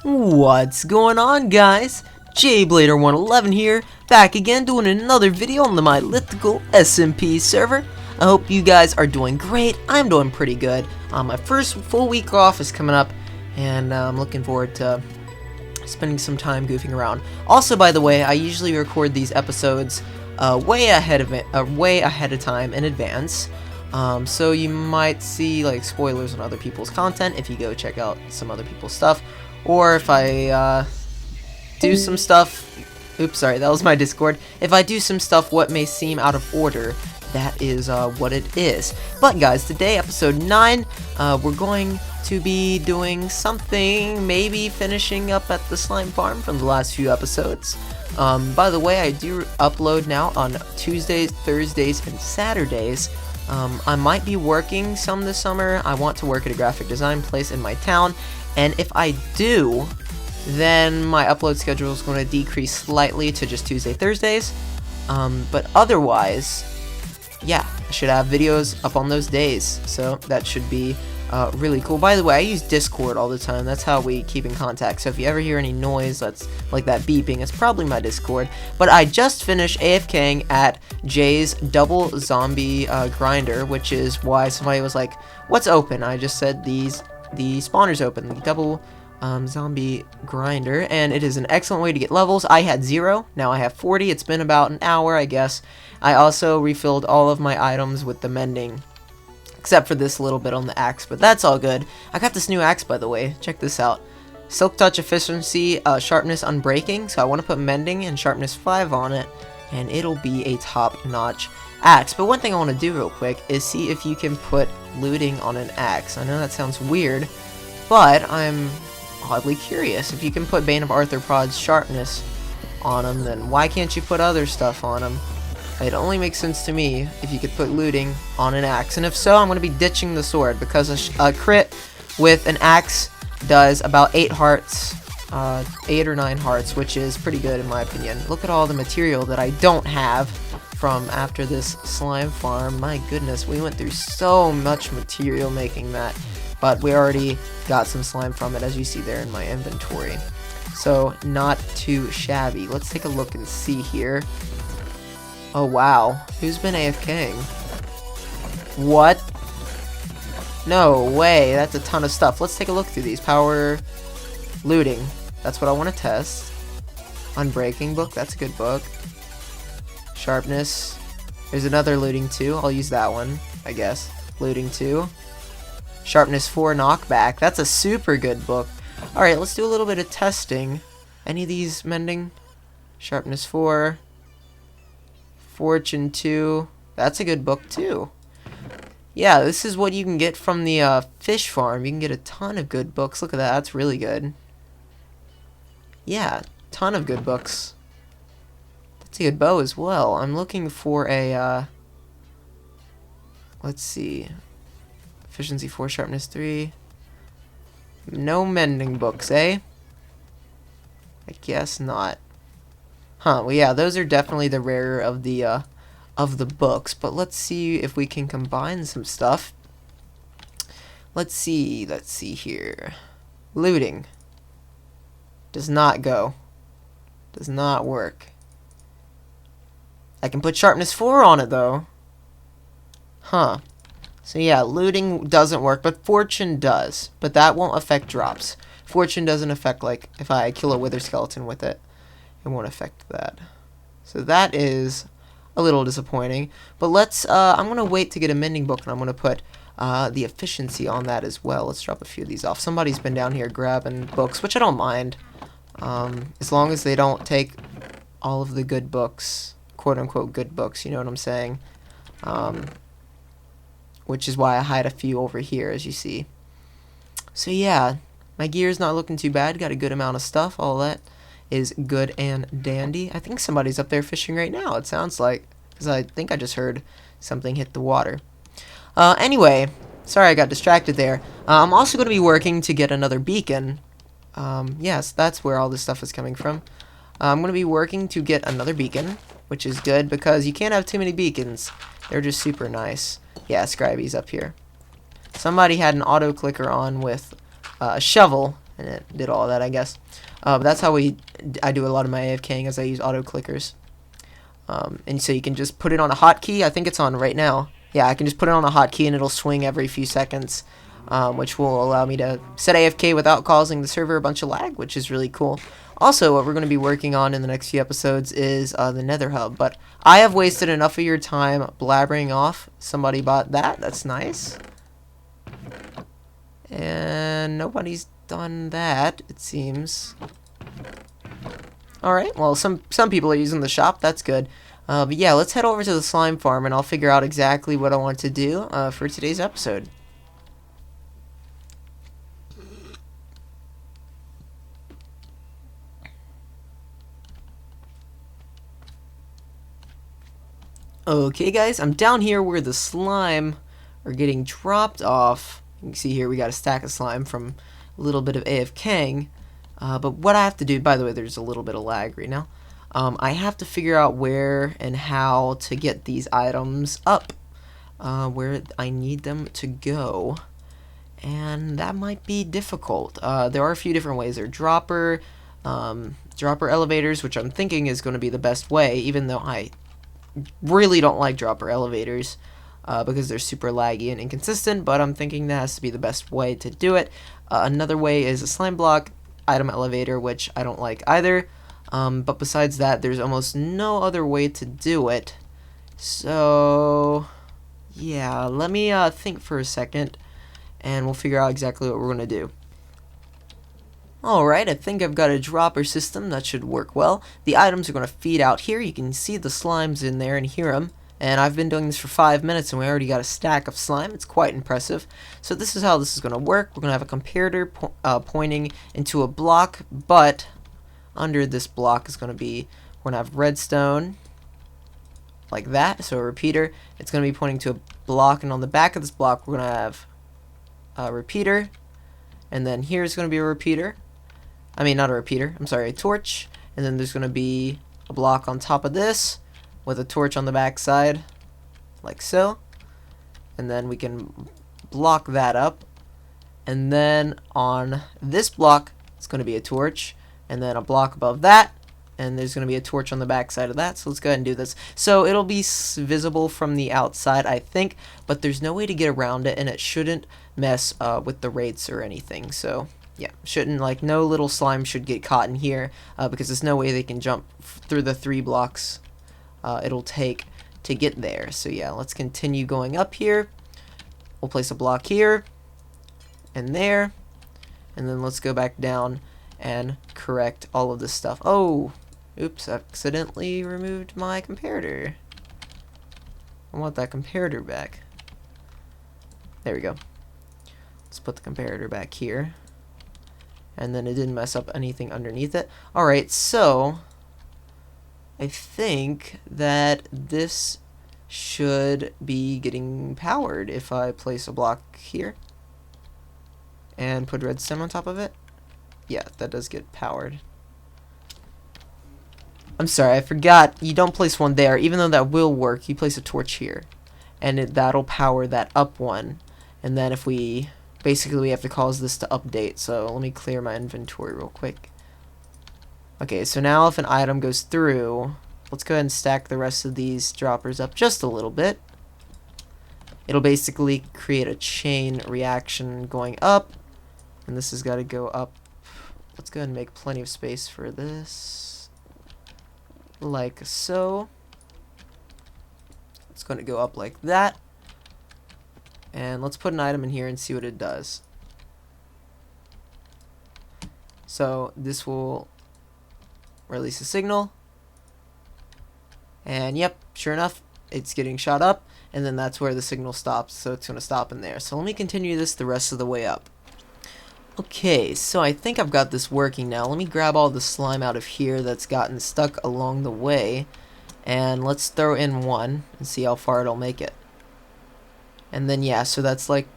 What's going on, guys? jblader 111 here, back again doing another video on the Mylithical SMP server. I hope you guys are doing great. I'm doing pretty good. My first full week off is coming up, and I'm looking forward to spending some time goofing around. Also, by the way, I usually record these episodes way ahead of time in advance. So you might see like spoilers on other people's content if you go check out some other people's stuff, or if I do some stuff. Oops, sorry, that was my Discord. If I do some stuff what may seem out of order, that is what it is. But guys, today, episode 9, we're going to be doing something, maybe finishing up at the slime farm from the last few episodes. By the way, I do upload now on Tuesdays, Thursdays, and Saturdays. I might be working some this summer. I want to work at a graphic design place in my town, and if I do, then my upload schedule is going to decrease slightly to just Tuesday, Thursdays. But otherwise, yeah, I should have videos up on those days, so that should be really cool. By the way, I use Discord all the time. That's how we keep in contact. So if you ever hear any noise that's like that beeping, it's probably my Discord. But I just finished AFKing at Jay's double zombie grinder, which is why somebody was like, "What's open?" I just said the spawner's open, the double zombie grinder, and it is an excellent way to get levels. I had 0, now I have 40. It's been about an hour, I guess. I also refilled all of my items with the mending, except for this little bit on the axe, but that's all good. I got this new axe, by the way. Check this out. Silk touch efficiency, sharpness unbreaking, so I want to put mending and sharpness 5 on it, and it'll be a top-notch axe. But one thing I want to do real quick is see if you can put looting on an axe. I know that sounds weird, but I'm oddly curious. If you can put Bane of Arthropods sharpness on them, then why can't you put other stuff on them? It only makes sense to me if you could put looting on an axe. And if so, I'm going to be ditching the sword, because a crit with an axe does about 8 hearts, 8 or 9 hearts, which is pretty good in my opinion. Look at all the material that I don't have from after this slime farm. My goodness, we went through so much material making that, but we already got some slime from it, as you see there in my inventory. So not too shabby. Let's take a look and see here. Oh wow, who's been AFKing? What? No way, that's a ton of stuff. Let's take a look through these. Power, looting, that's what I want to test. Unbreaking book, that's a good book. Sharpness, there's another looting 2, I'll use that one, I guess. Looting 2. Sharpness 4 knockback, that's a super good book. Alright, let's do a little bit of testing. Any of these mending? Sharpness 4. Fortune 2. That's a good book too. Yeah, this is what you can get from the fish farm. You can get a ton of good books. Look at that. That's really good. Yeah, ton of good books. That's a good bow as well. I'm looking for a let's see. Efficiency 4, sharpness 3. No mending books, eh? I guess not. Huh, well yeah, those are definitely the rarer of the books, but let's see if we can combine some stuff. Let's see here. Looting. Does not go. Does not work. I can put sharpness 4 on it though. Huh. So yeah, looting doesn't work, but fortune does. But that won't affect drops. Fortune doesn't affect, like, if I kill a wither skeleton with it. It won't affect that. So that is a little disappointing. But let's, I'm going to wait to get a mending book, and I'm going to put the efficiency on that as well. Let's drop a few of these off. Somebody's been down here grabbing books, which I don't mind. As long as they don't take all of the good books, quote-unquote good books, you know what I'm saying? Which is why I hide a few over here, as you see. So yeah, my gear's not looking too bad. Got a good amount of stuff. All that is good and dandy. I think somebody's up there fishing right now, it sounds like, because I think I just heard something hit the water. Anyway, sorry I got distracted there. I'm also going to be working to get another beacon. Yes, that's where all this stuff is coming from. I'm going to be working to get another beacon, which is good because you can't have too many beacons. They're just super nice. Yeah, Scriby's up here. Somebody had an auto clicker on with a shovel, and it did all that, I guess. But that's how I do a lot of my AFKing, as I use auto clickers. And so you can just put it on a hotkey. I think it's on right now. Yeah, I can just put it on a hotkey and it'll swing every few seconds, which will allow me to set AFK without causing the server a bunch of lag, which is really cool. Also, what we're going to be working on in the next few episodes is the Nether Hub. But I have wasted enough of your time blabbering off. Somebody bought that. That's nice. And nobody's done that, it seems. Alright, well, some people are using the shop. That's good. But yeah, let's head over to the slime farm, and I'll figure out exactly what I want to do for today's episode. Okay, guys, I'm down here where the slime are getting dropped off. You can see here we got a stack of slime from a little bit of AFKing. But what I have to do, by the way, there's a little bit of lag right now. I have to figure out where and how to get these items up, where I need them to go. And that might be difficult. There are a few different ways. There are dropper elevators, which I'm thinking is going to be the best way, even though I really don't like dropper elevators because they're super laggy and inconsistent, but I'm thinking that has to be the best way to do it. Another way is a slime block item elevator, which I don't like either, but besides that, there's almost no other way to do it. So yeah, let me think for a second, and we'll figure out exactly what we're going to do. Alright, I think I've got a dropper system that should work well. The items are going to feed out here. You can see the slimes in there and hear them. And I've been doing this for 5 minutes and we already got a stack of slime. It's quite impressive. So this is how this is going to work. We're going to have a comparator pointing into a block, but under this block is going to be, we're going to have redstone like that. So a repeater. It's going to be pointing to a block, and on the back of this block we're going to have a repeater. And then here's going to be a repeater. I mean, not a repeater, I'm sorry, a torch. And then there's going to be a block on top of this with a torch on the back side, like so. And then we can block that up. And then on this block, it's going to be a torch. And then a block above that. And there's going to be a torch on the back side of that. So let's go ahead and do this. So it'll be visible from the outside, I think. But there's no way to get around it. And it shouldn't mess with the rates or anything. So yeah, shouldn't, like, no little slime should get caught in here because there's no way they can jump through the 3 blocks it'll take to get there. So yeah, let's continue going up here. We'll place a block here and there, and then let's go back down and correct all of this stuff. Oh, oops, I accidentally removed my comparator. I want that comparator back. There we go. Let's put the comparator back here. And then it didn't mess up anything underneath it. Alright, so I think that this should be getting powered if I place a block here and put redstone on top of it. Yeah, that does get powered. I'm sorry, I forgot. You don't place one there. Even though that will work, you place a torch here. And that'll power that up one. And then if we... Basically, we have to cause this to update, so let me clear my inventory real quick. Okay, so now if an item goes through, let's go ahead and stack the rest of these droppers up just a little bit. It'll basically create a chain reaction going up, and this has got to go up. Let's go ahead and make plenty of space for this, like so. It's going to go up like that. And let's put an item in here and see what it does. So this will release a signal. And yep, sure enough, it's getting shot up. And then that's where the signal stops. So it's going to stop in there. So let me continue this the rest of the way up. Okay, so I think I've got this working now. Let me grab all the slime out of here that's gotten stuck along the way. And let's throw in one and see how far it'll make it. And then yeah, so that's like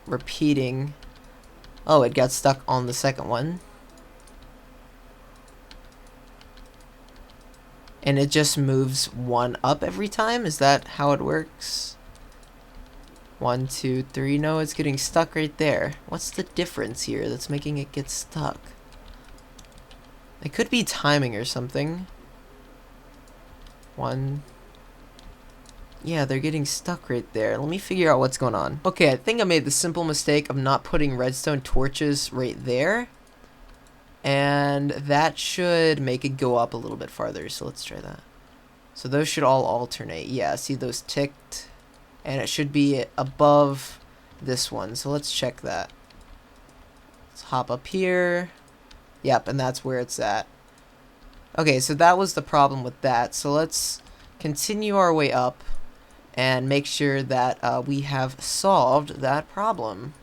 repeating. Oh, it got stuck on the second one. And it just moves one up every time? Is that how it works? 1, 2, 3. No, it's getting stuck right there. What's the difference here that's making it get stuck? It could be timing or something. 1. Yeah, they're getting stuck right there. Let me figure out what's going on. Okay, I think I made the simple mistake of not putting redstone torches right there. And that should make it go up a little bit farther. So let's try that. So those should all alternate. Yeah, see those ticked? And it should be above this one. So let's check that. Let's hop up here. Yep, and that's where it's at. Okay, so that was the problem with that. So let's continue our way up and make sure that we have solved that problem.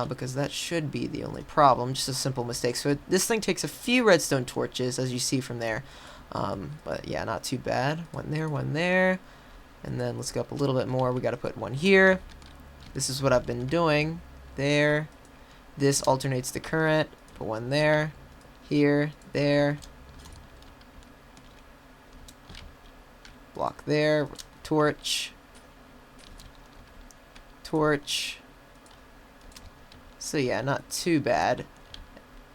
Because that should be the only problem. Just a simple mistake. So this thing takes a few redstone torches, as you see from there. But yeah, not too bad. One there, one there. And then let's go up a little bit more. We got to put one here. This is what I've been doing. There. This alternates the current. Put one there. Here. There. Block there. Torch. Torch. So yeah, not too bad.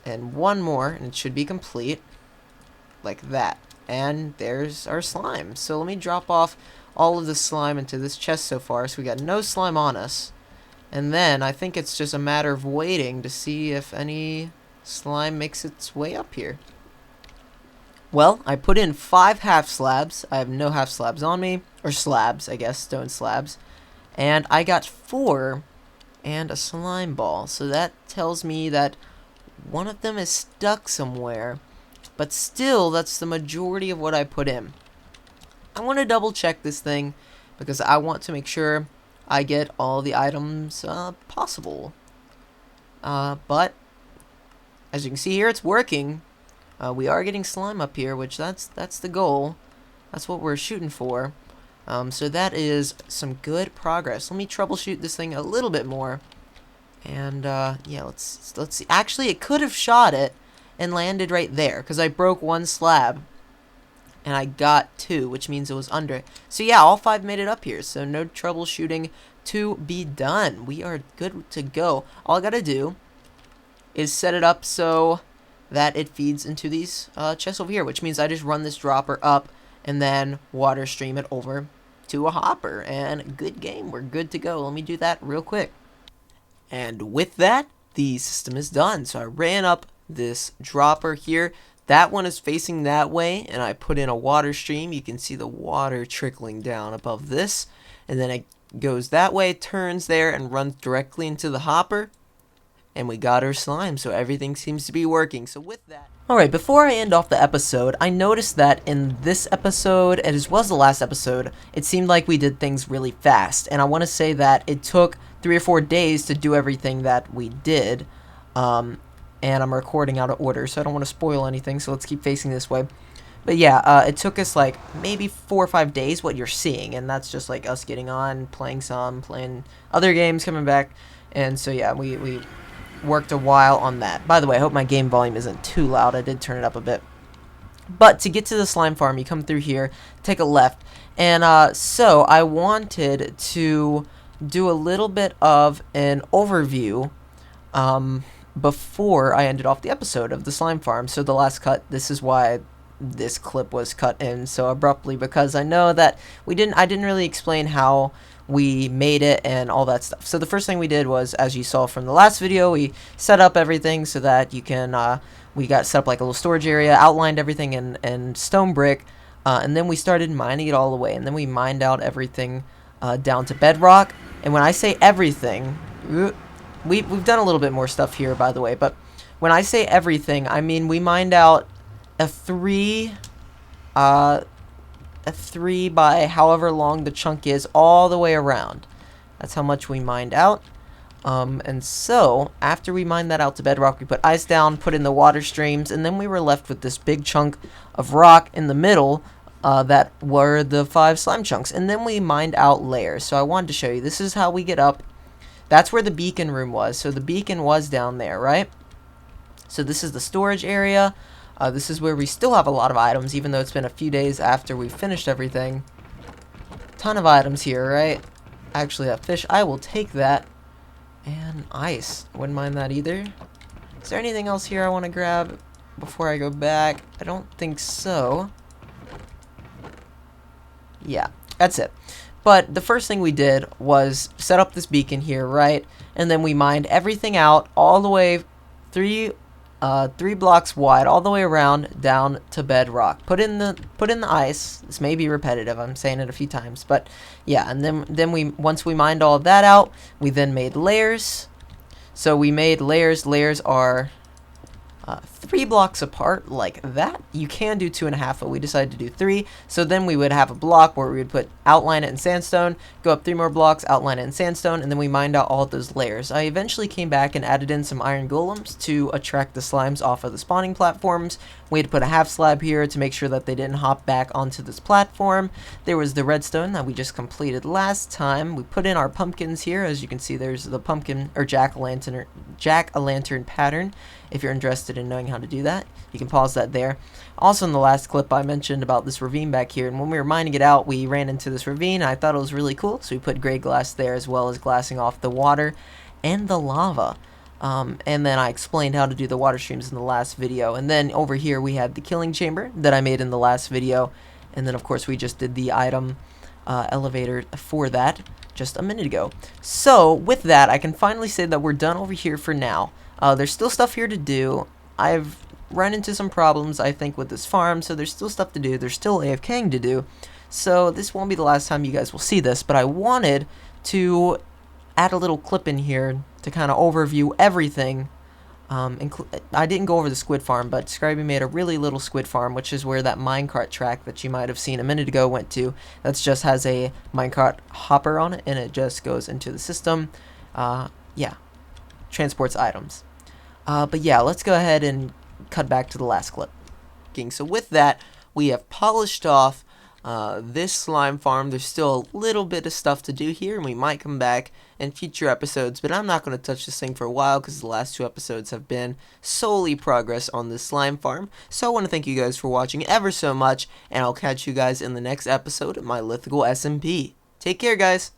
And one more, and it should be complete. Like that. And there's our slime. So let me drop off all of the slime into this chest so far. So we got no slime on us. And then I think it's just a matter of waiting to see if any slime makes its way up here. Well, I put in 5 half slabs. I have no half slabs on me. Or slabs, I guess. Stone slabs. And I got 4 and a slime ball. So that tells me that one of them is stuck somewhere. But still, that's the majority of what I put in. I want to double check this thing because I want to make sure I get all the items possible. But as you can see here, it's working. We are getting slime up here, which that's the goal. That's what we're shooting for. So that is some good progress. Let me troubleshoot this thing a little bit more. And yeah, let's see. Actually, it could have shot it and landed right there because I broke one slab. And I got 2, which means it was under it. So yeah, all 5 made it up here. So no troubleshooting to be done. We are good to go. All I gotta do is set it up so that it feeds into these chests over here, which means I just run this dropper up and then water stream it over to a hopper. And good game. We're good to go. Let me do that real quick. And with that, the system is done. So I ran up this dropper here. That one is facing that way, and I put in a water stream. You can see the water trickling down above this, and then it goes that way, turns there, and runs directly into the hopper, and we got our slime, so everything seems to be working. So with that... Alright, before I end off the episode, I noticed that in this episode, and as well as the last episode, it seemed like we did things really fast, and I want to say that it took 3 or 4 days to do everything that we did, and I'm recording out of order, so I don't want to spoil anything, so let's keep facing this way. But yeah, it took us like maybe 4 or 5 days, what you're seeing, and that's just like us getting on, playing other games, coming back, and so yeah, we worked a while on that. By the way, I hope my game volume isn't too loud. I did turn it up a bit. But to get to the slime farm, you come through here, take a left, and so I wanted to do a little bit of an overview, before I ended off the episode of the slime farm. So the last cut, this is why this clip was cut in so abruptly, because I know that I didn't really explain how we made it and all that stuff. So the first thing we did was, as you saw from the last video, we set up everything so that you can we got set up like a little storage area, outlined everything in stone brick, and then we started mining it all away, and then we mined out everything down to bedrock. And when I say everything, We've done a little bit more stuff here, by the way, but when I say everything, I mean we mined out a 3 by however long the chunk is all the way around. That's how much we mined out. And so after we mined that out to bedrock, we put ice down, put in the water streams, and then we were left with this big chunk of rock in the middle that were the 5 slime chunks. And then we mined out layers. So I wanted to show you. This is how we get up. That's where the beacon room was. So the beacon was down there, right? So this is the storage area. This is where we still have a lot of items, even though it's been a few days after we finished everything. Ton of items here, right? actually have fish. I will take that. And ice. Wouldn't mind that either. Is there anything else here I want to grab before I go back? I don't think so. Yeah, that's it. But the first thing we did was set up this beacon here, right? And then we mined everything out all the way three blocks wide, all the way around down to bedrock. Put in the ice. This may be repetitive. I'm saying it a few times, but yeah. And then we once we mined all of that out, we then made layers. So we made layers. Layers are 3 blocks apart like that. You can do 2.5, but we decided to do 3. So then we would have a block where we would outline it in sandstone, go up 3 more blocks, outline it in sandstone, and then we mined out all of those layers. I eventually came back and added in some iron golems to attract the slimes off of the spawning platforms. We had to put a half slab here to make sure that they didn't hop back onto this platform. There was the redstone that we just completed last time. We put in our pumpkins here. As you can see, there's the pumpkin or jack-o'-lantern pattern. If you're interested in knowing how to do that, you can pause that there. Also in the last clip I mentioned about this ravine back here, and when we were mining it out we ran into this ravine. I thought it was really cool, so we put gray glass there as well as glassing off the water and the lava. And then I explained how to do the water streams in the last video. And then over here we had the killing chamber that I made in the last video. And then of course we just did the item elevator for that just a minute ago. So with that, I can finally say that we're done over here for now. There's still stuff here to do. I've run into some problems, I think, with this farm, so there's still stuff to do. There's still AFKing to do. So this won't be the last time you guys will see this, but I wanted to add a little clip in here to kind of overview everything. I didn't go over the squid farm, but Scriby made a really little squid farm, which is where that minecart track that you might have seen a minute ago went to. That just has a minecart hopper on it, and it just goes into the system. Yeah, transports items. But yeah, let's go ahead and cut back to the last clip. So with that, we have polished off this slime farm. There's still a little bit of stuff to do here, and we might come back in future episodes, but I'm not going to touch this thing for a while because the last 2 episodes have been solely progress on this slime farm. So I want to thank you guys for watching ever so much, and I'll catch you guys in the next episode of Mylithical SMP. Take care, guys.